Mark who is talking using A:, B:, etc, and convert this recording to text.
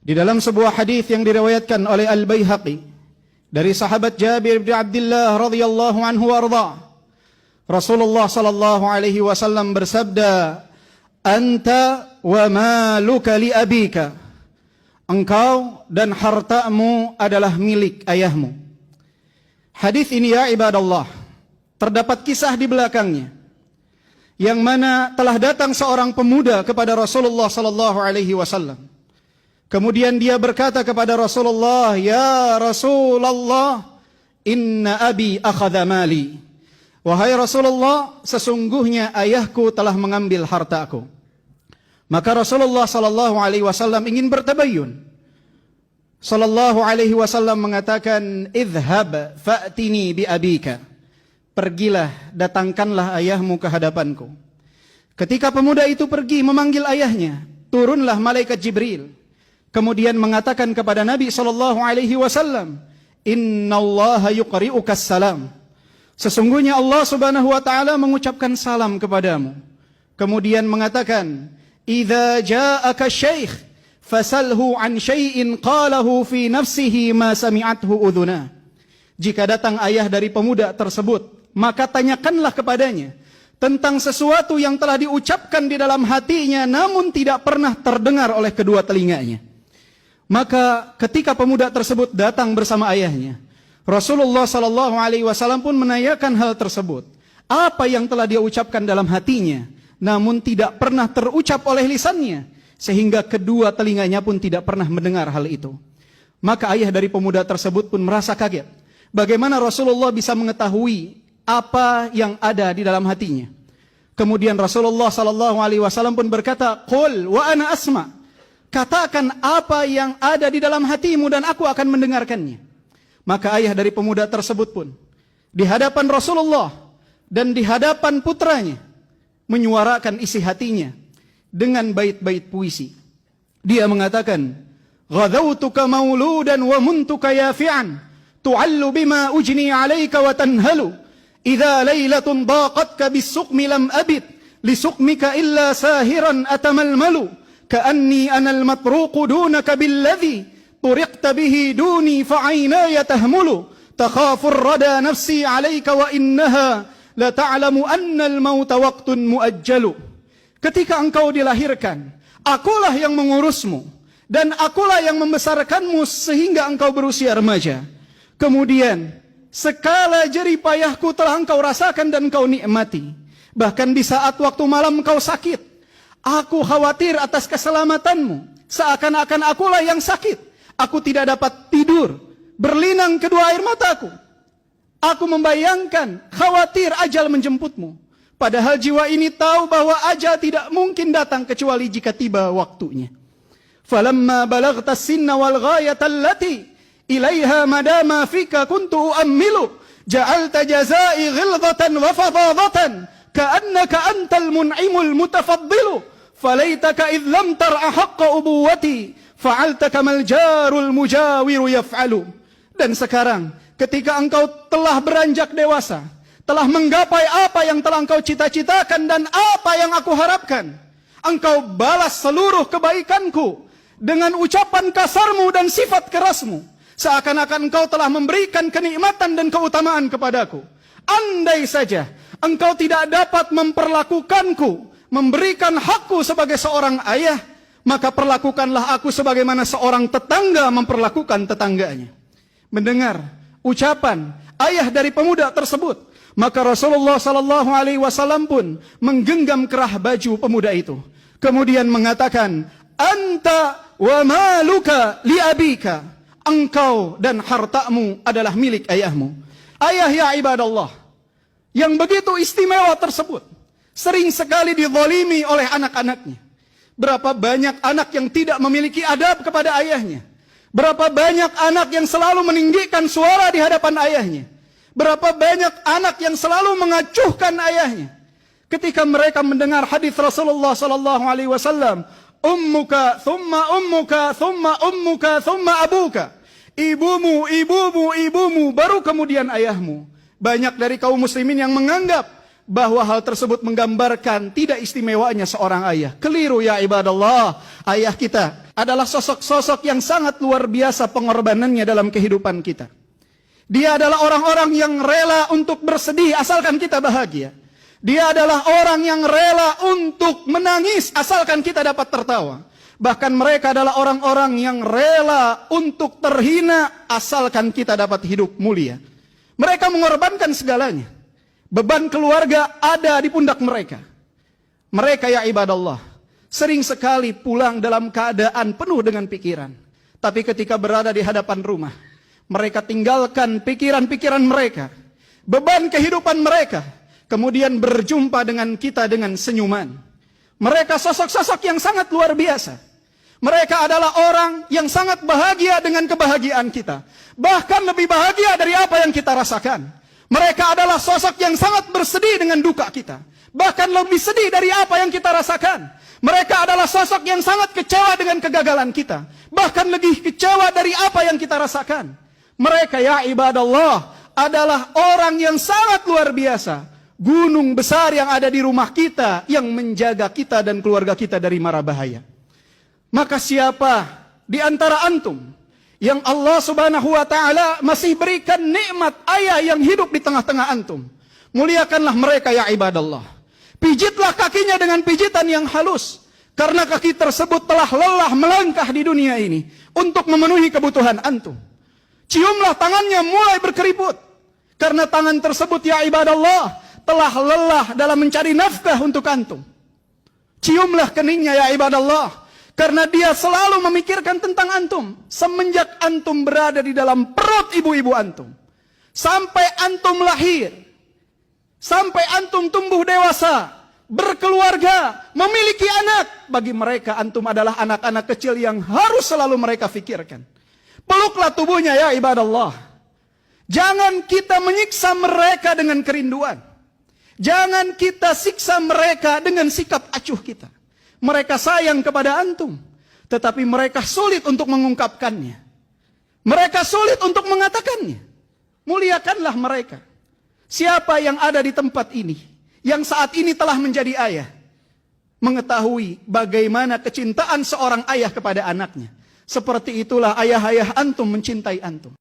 A: Di dalam sebuah hadis yang diriwayatkan oleh Al-Baihaqi dari sahabat Jabir bin Abdullah radhiyallahu anhu warda, Rasulullah sallallahu alaihi wasallam bersabda, "Anta wa maluka li abika." Engkau dan hartamu adalah milik ayahmu. Hadis ini ya ibadallah, terdapat kisah di belakangnya, yang mana telah datang seorang pemuda kepada Rasulullah sallallahu alaihi wasallam. Kemudian dia berkata kepada Rasulullah, "Ya Rasulullah, inna abi akhadha mali." Wahai Rasulullah, sesungguhnya ayahku telah mengambil hartaku. Maka Rasulullah sallallahu alaihi wasallam ingin bertabayyun. Sallallahu alaihi wasallam mengatakan, "Idhhab fa'tini bi abika." Pergilah, datangkanlah ayahmu ke hadapanku. Ketika pemuda itu pergi memanggil ayahnya, turunlah malaikat Jibril. Kemudian mengatakan kepada Nabi sallallahu alaihi wasallam, "Innallaha yuqri'ukas salam." Sesungguhnya Allah Subhanahu wa taala mengucapkan salam kepadamu. Kemudian mengatakan, "Idza ja'aka syekh fasalhu an syai'in qalahu fi nafsihi ma sami'athu udhuna." Jika datang ayah dari pemuda tersebut, maka tanyakanlah kepadanya tentang sesuatu yang telah diucapkan di dalam hatinya namun tidak pernah terdengar oleh kedua telinganya. Maka ketika pemuda tersebut datang bersama ayahnya, Rasulullah sallallahu alaihi wasallam pun menanyakan hal tersebut. Apa yang telah dia ucapkan dalam hatinya, namun tidak pernah terucap oleh lisannya, sehingga kedua telinganya pun tidak pernah mendengar hal itu. Maka ayah dari pemuda tersebut pun merasa kaget. Bagaimana Rasulullah bisa mengetahui apa yang ada di dalam hatinya? Kemudian Rasulullah sallallahu alaihi wasallam pun berkata, "Qul wa ana asma." Katakan apa yang ada di dalam hatimu dan aku akan mendengarkannya. Maka ayah dari pemuda tersebut pun di hadapan Rasulullah dan di hadapan putranya menyuarakan isi hatinya dengan bait-bait puisi. Dia mengatakan, "Ghadawtuka mauludan wa muntuka yafi'an, tu'allu bima ujni 'alaika wa tanhalu. Idza lailatun daqatka bis-suqmi lam abid, li suqmika illa sahiran atamalmalu. كأني أنا المطروق دونك بالذي طرقت به دوني فعيناي تهمل تخاف الردى نفسي عليك وإنها لتعلم أن الموت وقت مؤجل." Ketika engkau dilahirkan, akulah yang mengurusmu dan akulah yang membesarkanmu sehingga engkau berusia remaja. Kemudian segala jerih payahku telah engkau rasakan dan engkau nikmati. Bahkan di saat waktu malam engkau sakit, aku khawatir atas keselamatanmu, seakan-akan akulah yang sakit. Aku tidak dapat tidur, berlinang kedua air mataku. Aku membayangkan, khawatir ajal menjemputmu. Padahal jiwa ini tahu bahwa ajal tidak mungkin datang kecuali jika tiba waktunya. Falamma balagta sinna wal ghayata allati ilaiha madama fika kuntu uammilu, ja'alta jazai ghilzatan wa fadadatan, ka'annaka antal mun'imul mutafaddilu. Falaitaka idh lam tar'a haqqa ubuwati, fa'alta kamal jarul mujawiru yaf'alu. Dan sekarang ketika engkau telah beranjak dewasa, telah menggapai apa yang telah engkau cita-citakan dan apa yang aku harapkan, engkau balas seluruh kebaikanku dengan ucapan kasarmu dan sifat kerasmu, seakan-akan engkau telah memberikan kenikmatan dan keutamaan kepadaku. Andai saja engkau tidak dapat memperlakukanku, memberikan hakku sebagai seorang ayah, maka perlakukanlah aku sebagaimana seorang tetangga memperlakukan tetangganya. Mendengar ucapan ayah dari pemuda tersebut, maka Rasulullah sallallahu alaihi wasallam pun menggenggam kerah baju pemuda itu. Kemudian mengatakan, "Anta wa maluka li abika." Engkau dan hartamu adalah milik ayahmu. Ayah ya ibadallah, yang begitu istimewa tersebut sering sekali dizalimi oleh anak-anaknya. Berapa banyak anak yang tidak memiliki adab kepada ayahnya. Berapa banyak anak yang selalu meninggikan suara di hadapan ayahnya. Berapa banyak anak yang selalu mengacuhkan ayahnya. Ketika mereka mendengar hadis Rasulullah sallallahu alaihi wasallam, "Ummuka, thumma ummuka, thumma ummuka, thumma abuka." Ibumu, ibumu, ibumu, baru kemudian ayahmu. Banyak dari kaum muslimin yang menganggap bahwa hal tersebut menggambarkan tidak istimewanya seorang ayah. Keliru ya ibadallah. Ayah kita adalah sosok-sosok yang sangat luar biasa pengorbanannya dalam kehidupan kita. Dia adalah orang-orang yang rela untuk bersedih asalkan kita bahagia. Dia adalah orang yang rela untuk menangis asalkan kita dapat tertawa. Bahkan mereka adalah orang-orang yang rela untuk terhina asalkan kita dapat hidup mulia. Mereka mengorbankan segalanya. Beban keluarga ada di pundak mereka. Mereka ya ibadallah, sering sekali pulang dalam keadaan penuh dengan pikiran. Tapi ketika berada di hadapan rumah, mereka tinggalkan pikiran-pikiran mereka, beban kehidupan mereka, kemudian berjumpa dengan kita dengan senyuman. Mereka sosok-sosok yang sangat luar biasa. Mereka adalah orang yang sangat bahagia dengan kebahagiaan kita. Bahkan lebih bahagia dari apa yang kita rasakan. Mereka adalah sosok yang sangat bersedih dengan duka kita. Bahkan lebih sedih dari apa yang kita rasakan. Mereka adalah sosok yang sangat kecewa dengan kegagalan kita. Bahkan lebih kecewa dari apa yang kita rasakan. Mereka ya ibadallah adalah orang yang sangat luar biasa. Gunung besar yang ada di rumah kita yang menjaga kita dan keluarga kita dari mara bahaya. Maka siapa di antara antum yang Allah subhanahu wa ta'ala masih berikan nikmat ayah yang hidup di tengah-tengah antum, muliakanlah mereka ya ibadallah. Pijitlah kakinya dengan pijitan yang halus, karena kaki tersebut telah lelah melangkah di dunia ini untuk memenuhi kebutuhan antum. Ciumlah tangannya mulai berkeriput, karena tangan tersebut ya ibadallah telah lelah dalam mencari nafkah untuk antum. Ciumlah keningnya ya ibadallah, karena dia selalu memikirkan tentang antum. Semenjak antum berada di dalam perut ibu-ibu antum, sampai antum lahir, sampai antum tumbuh dewasa, berkeluarga, memiliki anak, bagi mereka antum adalah anak-anak kecil yang harus selalu mereka fikirkan. Peluklah tubuhnya ya ibadallah. Jangan kita menyiksa mereka dengan kerinduan. Jangan kita siksa mereka dengan sikap acuh kita. Mereka sayang kepada antum, tetapi mereka sulit untuk mengungkapkannya. Mereka sulit untuk mengatakannya. Muliakanlah mereka. Siapa yang ada di tempat ini, yang saat ini telah menjadi ayah, mengetahui bagaimana kecintaan seorang ayah kepada anaknya. Seperti itulah ayah-ayah antum mencintai antum.